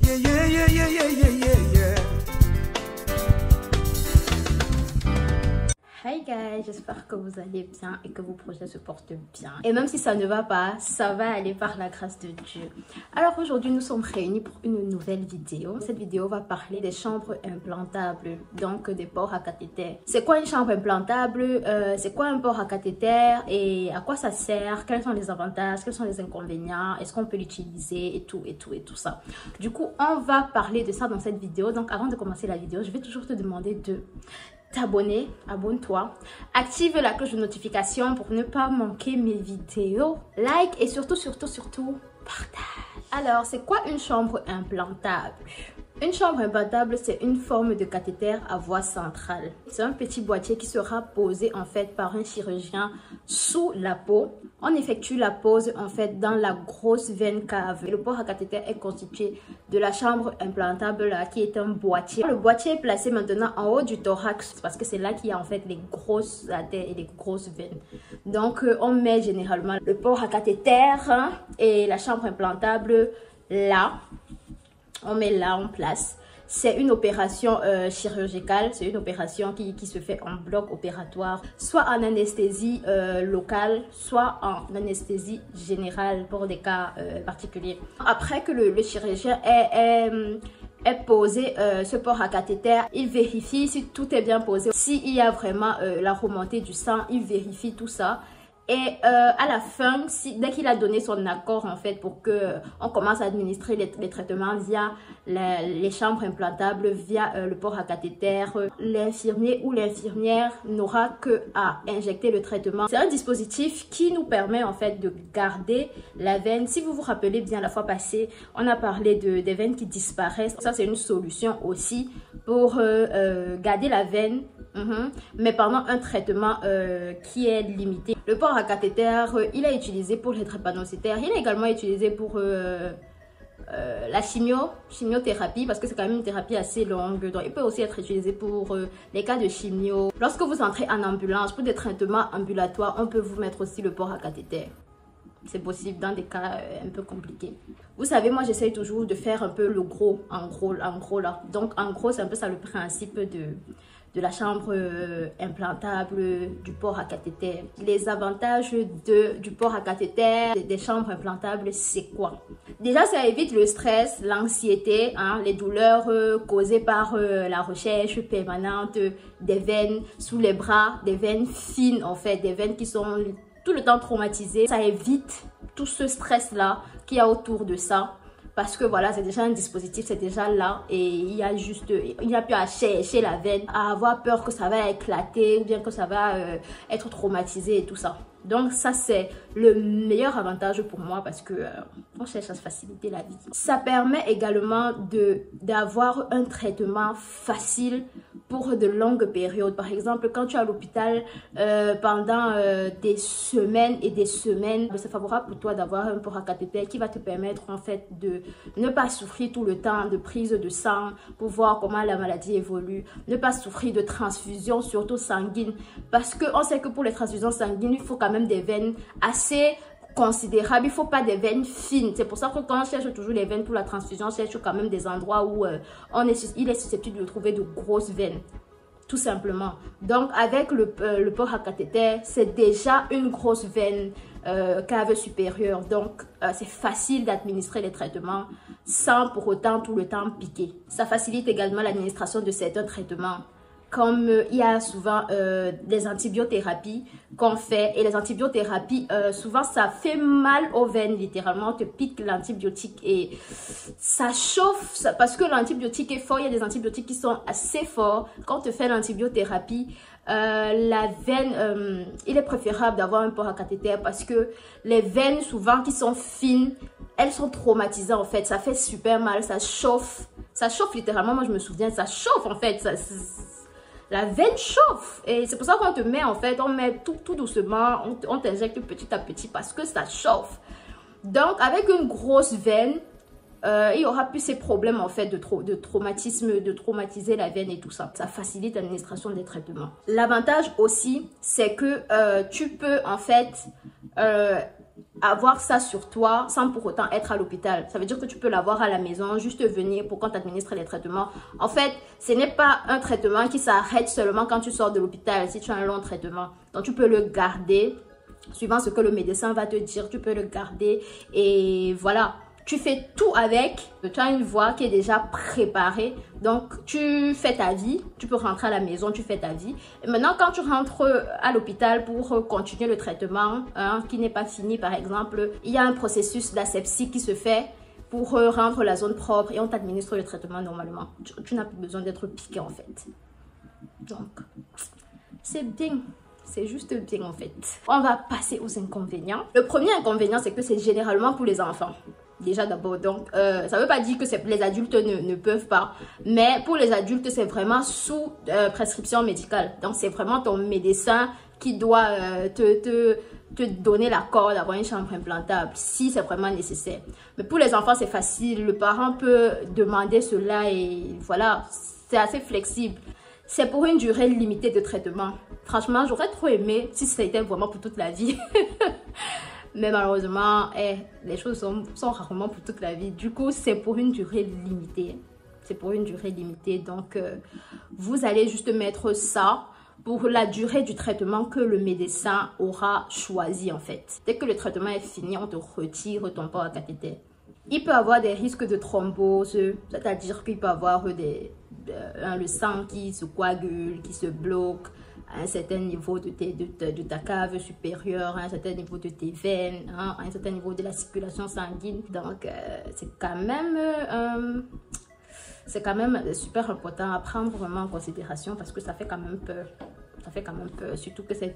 Yeah, yeah, yeah, yeah, yeah, yeah, yeah, yeah. Hi guys, j'espère que vous allez bien et que vos projets se portent bien. Et même si ça ne va pas, ça va aller par la grâce de Dieu. Alors aujourd'hui, nous sommes réunis pour une nouvelle vidéo. Cette vidéo va parler des chambres implantables, donc des ports à cathéter. C'est quoi une chambre implantable? C'est quoi un port à cathéter et à quoi ça sert? Quels sont les avantages? Quels sont les inconvénients? Est-ce qu'on peut l'utiliser? Et tout ça. Du coup, on va parler de ça dans cette vidéo. Donc avant de commencer la vidéo, je vais toujours te demander de t'abonner, abonne-toi, active la cloche de notification pour ne pas manquer mes vidéos, like et surtout partage. Alors, c'est quoi une chambre implantable? Une chambre implantable, c'est une forme de cathéter à voie centrale. C'est un petit boîtier qui sera posé en fait par un chirurgien sous la peau. On effectue la pose en fait dans la grosse veine cave. Le port à cathéter est constitué de la chambre implantable là, qui est un boîtier. Le boîtier est placé maintenant en haut du thorax parce que c'est là qu'il y a en fait les grosses artères et les grosses veines. Donc on met généralement le port à cathéter et la chambre implantable là. On met là en place. C'est une opération chirurgicale, c'est une opération qui se fait en bloc opératoire, soit en anesthésie locale, soit en anesthésie générale pour des cas particuliers. Après que le chirurgien ait posé ce port à cathéter, il vérifie si tout est bien posé, s'il y a vraiment la remontée du sang, il vérifie tout ça. Et à la fin, dès qu'il a donné son accord en fait pour que on commence à administrer les traitements via les chambres implantables, via le port à cathéter, l'infirmier ou l'infirmière n'aura que à injecter le traitement. C'est un dispositif qui nous permet en fait de garder la veine. Si vous vous rappelez bien la fois passée, on a parlé des veines qui disparaissent. Ça c'est une solution aussi pour garder la veine. Mais pendant un traitement qui est limité. Le port à cathéter, il est utilisé pour les drépanocytaires. Il est également utilisé pour la chimiothérapie parce que c'est quand même une thérapie assez longue. Donc il peut aussi être utilisé pour les cas de chimio. Lorsque vous entrez en ambulance pour des traitements ambulatoires, on peut vous mettre aussi le port à cathéter. C'est possible dans des cas un peu compliqués. Vous savez, moi j'essaye toujours de faire un peu le gros, en gros là. Donc en gros c'est un peu ça le principe de la chambre implantable, du port à cathéter. Les avantages du port à cathéter, des chambres implantables, c'est quoi? Déjà, ça évite le stress, l'anxiété, les douleurs causées par la recherche permanente des veines sous les bras, des veines fines en fait, des veines qui sont tout le temps traumatisées. Ça évite tout ce stress-là qu'il y a autour de ça. Parce que voilà, c'est déjà un dispositif, c'est déjà là et il n'y a plus à chercher la veine, à avoir peur que ça va éclater ou bien que ça va être traumatisé et tout ça. Donc ça c'est le meilleur avantage pour moi parce que on cherche à se faciliter la vie. Ça permet également d'avoir un traitement facile pour de longues périodes. Par exemple, quand tu es à l'hôpital pendant des semaines et des semaines, c'est favorable pour toi d'avoir un port à cathéter qui va te permettre en fait de ne pas souffrir tout le temps de prise de sang pour voir comment la maladie évolue, ne pas souffrir de transfusion surtout sanguine parce que on sait que pour les transfusions sanguines, il faut quand même des veines assez considérables, il ne faut pas des veines fines. C'est pour ça que quand on cherche toujours les veines pour la transfusion, on cherche quand même des endroits où il est susceptible de trouver de grosses veines. Tout simplement. Donc avec le port à cathéter, c'est déjà une grosse veine cave supérieure. Donc c'est facile d'administrer les traitements sans pour autant tout le temps piquer. Ça facilite également l'administration de certains traitements. Comme il y a souvent des antibiothérapies qu'on fait et les antibiothérapies, souvent ça fait mal aux veines, littéralement, on te pique l'antibiotique et ça chauffe parce que l'antibiotique est fort, il y a des antibiotiques qui sont assez forts. Quand on te fait l'antibiothérapie, la veine, il est préférable d'avoir un port à cathéter parce que les veines souvent qui sont fines, elles sont traumatisées en fait, ça fait super mal, ça chauffe littéralement, moi je me souviens, ça chauffe en fait, la veine chauffe et c'est pour ça qu'on te met en fait, on met tout doucement, on t'injecte petit à petit parce que ça chauffe. Donc avec une grosse veine, il y aura plus ces problèmes en fait de traumatisme, de traumatiser la veine et tout ça. Ça facilite l'administration des traitements. L'avantage aussi, c'est que tu peux en fait avoir ça sur toi sans pour autant être à l'hôpital. Ça veut dire que tu peux l'avoir à la maison, juste venir pour qu'on t'administre les traitements. En fait, ce n'est pas un traitement qui s'arrête seulement quand tu sors de l'hôpital, si tu as un long traitement. Donc, tu peux le garder, suivant ce que le médecin va te dire, tu peux le garder et voilà. Tu fais tout avec, tu as une voie qui est déjà préparée, donc tu fais ta vie, tu peux rentrer à la maison, tu fais ta vie. Et maintenant, quand tu rentres à l'hôpital pour continuer le traitement, qui n'est pas fini par exemple, il y a un processus d'asepsie qui se fait pour rendre la zone propre et on t'administre le traitement normalement. Tu n'as plus besoin d'être piqué en fait. Donc, c'est bien. C'est juste bien en fait. On va passer aux inconvénients. Le premier inconvénient, c'est que c'est généralement pour les enfants. Déjà d'abord, donc ça ne veut pas dire que les adultes ne peuvent pas, mais pour les adultes c'est vraiment sous prescription médicale. Donc c'est vraiment ton médecin qui doit te donner l'accord d'avoir une chambre implantable si c'est vraiment nécessaire. Mais pour les enfants c'est facile, le parent peut demander cela et voilà, c'est assez flexible. C'est pour une durée limitée de traitement. Franchement, j'aurais trop aimé si c'était vraiment pour toute la vie. Mais malheureusement, les choses sont rarement pour toute la vie. Du coup, c'est pour une durée limitée. C'est pour une durée limitée. Donc, vous allez juste mettre ça pour la durée du traitement que le médecin aura choisi en fait. Dès que le traitement est fini, on te retire ton port à cathéter. Il peut avoir des risques de thrombose, c'est-à-dire qu'il peut avoir le sang qui se coagule, qui se bloque à un certain niveau de ta cave supérieure, à un certain niveau de tes veines, à un certain niveau de la circulation sanguine. Donc, c'est quand même super important à prendre vraiment en considération parce que ça fait quand même peur. Ça fait quand même peur, surtout que c'est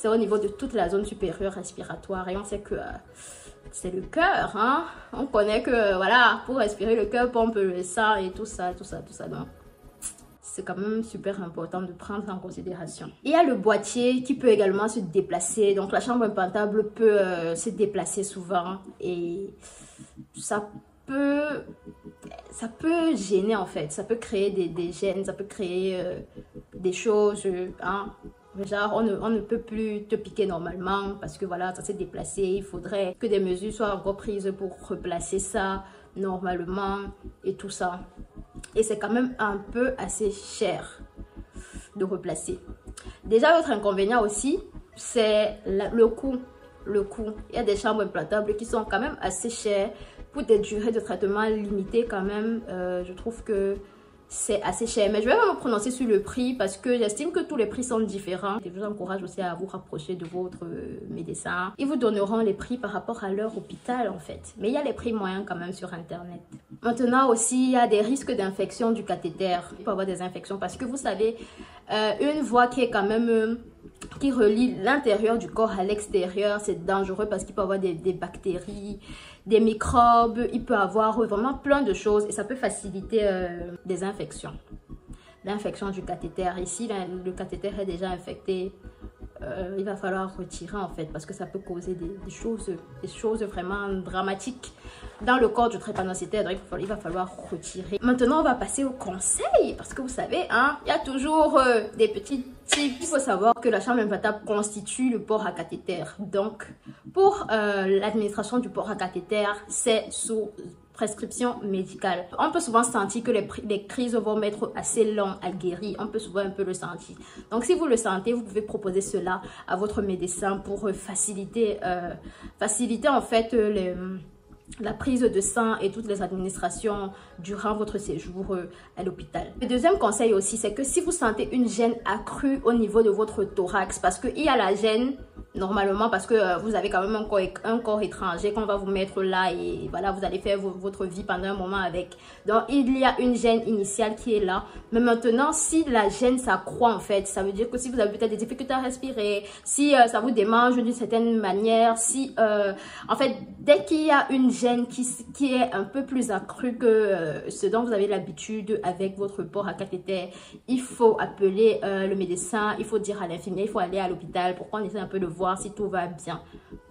au niveau de toute la zone supérieure respiratoire et on sait que c'est le cœur, hein. On connaît que, voilà, pour respirer, le cœur pompe le sang et tout ça. Donc, c'est quand même super important de prendre en considération. Il y a le boîtier qui peut également se déplacer. Donc, la chambre implantable peut se déplacer souvent et ça peut gêner en fait. Ça peut créer des gênes, ça peut créer des choses, hein. Genre, on ne peut plus te piquer normalement parce que voilà, ça s'est déplacé. Il faudrait que des mesures soient encore prises pour replacer ça normalement et tout ça. Et c'est quand même un peu assez cher de replacer. Déjà, l'autre inconvénient aussi, c'est le coût. Il y a des chambres implantables qui sont quand même assez chères pour des durées de traitement limitées quand même. Je trouve que c'est assez cher, mais je vais pas me prononcer sur le prix parce que j'estime que tous les prix sont différents. Je vous encourage aussi à vous rapprocher de votre médecin. Ils vous donneront les prix par rapport à leur hôpital en fait. Mais il y a les prix moyens quand même sur internet. Maintenant aussi, il y a des risques d'infection du cathéter. Il peut y avoir des infections parce que vous savez, une voie qui est quand même qui relie l'intérieur du corps à l'extérieur, c'est dangereux parce qu'il peut y avoir des bactéries, des microbes, il peut y avoir vraiment plein de choses et ça peut faciliter des infections. L'infection du cathéter, ici le cathéter est déjà infecté, il va falloir retirer en fait parce que ça peut causer des choses vraiment dramatiques dans le corps du drépanocytaire. Donc il va falloir retirer. Maintenant on va passer au conseil parce que vous savez, hein, il y a toujours des petits tips. Il faut savoir que la chambre implantable constitue le port à cathéter. Donc pour l'administration du port à cathéter, c'est sous prescription médicale. On peut souvent sentir que les crises vont mettre assez long à guérir. On peut souvent un peu le sentir. Donc, si vous le sentez, vous pouvez proposer cela à votre médecin pour faciliter en fait la prise de sang et toutes les administrations durant votre séjour à l'hôpital. Le deuxième conseil aussi, c'est que si vous sentez une gêne accrue au niveau de votre thorax, parce qu'il y a la gêne normalement parce que vous avez quand même un corps étranger qu'on va vous mettre là et voilà, vous allez faire votre vie pendant un moment avec. Donc, il y a une gêne initiale qui est là. Mais maintenant, si la gêne s'accroît en fait, ça veut dire que si vous avez peut-être des difficultés à respirer, si ça vous démange d'une certaine manière, si en fait, dès qu'il y a une gêne qui est un peu plus accrue que ce dont vous avez l'habitude avec votre port à cathéter, il faut appeler le médecin, il faut dire à l'infirmière, il faut aller à l'hôpital pour qu'on essaie un peu de voir si tout va bien.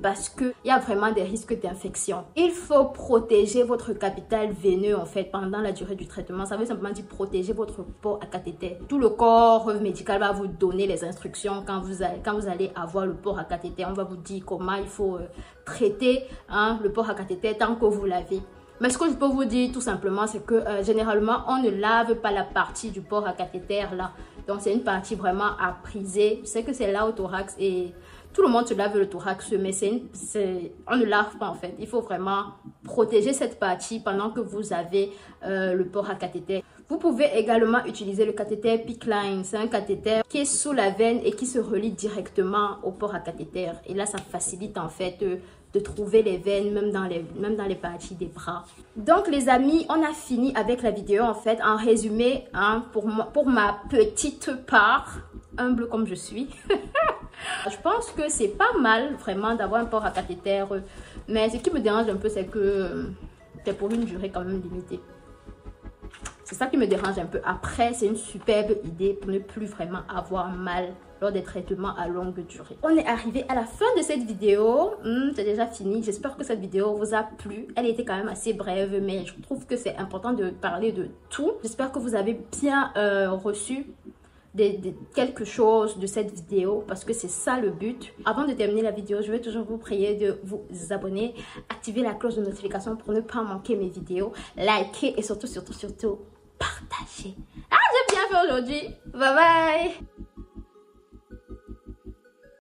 parce qu'il y a vraiment des risques d'infection. Il faut protéger votre capital veineux en fait pendant la durée du traitement. Ça veut simplement dire protéger votre port à cathéter. Tout le corps médical va vous donner les instructions quand vous allez avoir le port à cathéter. On va vous dire comment il faut traiter le port à cathéter tant que vous l'avez. Mais ce que je peux vous dire tout simplement, c'est que généralement, on ne lave pas la partie du port à cathéter là. Donc, c'est une partie vraiment à priser. Je sais que c'est là au thorax et tout le monde se lave le thorax, mais on ne lave pas en fait. Il faut vraiment protéger cette partie pendant que vous avez le port à cathéter. Vous pouvez également utiliser le cathéter PICC-Line. C'est un cathéter qui est sous la veine et qui se relie directement au port à cathéter. Et là, ça facilite en fait de trouver les veines même dans les parties des bras. Donc les amis, on a fini avec la vidéo en fait. En résumé, pour ma petite part, humble comme je suis, je pense que c'est pas mal vraiment d'avoir un port à cathéter. Mais ce qui me dérange un peu, c'est que c'est pour une durée quand même limitée. C'est ça qui me dérange un peu. Après, c'est une superbe idée pour ne plus vraiment avoir mal lors des traitements à longue durée. On est arrivé à la fin de cette vidéo. C'est déjà fini. J'espère que cette vidéo vous a plu. Elle était quand même assez brève, mais je trouve que c'est important de parler de tout. J'espère que vous avez bien reçu quelque chose de cette vidéo parce que c'est ça le but. Avant de terminer la vidéo, je vais toujours vous prier de vous abonner, activer la cloche de notification pour ne pas manquer mes vidéos, liker et surtout partager. J'ai bien fait aujourd'hui. Bye bye.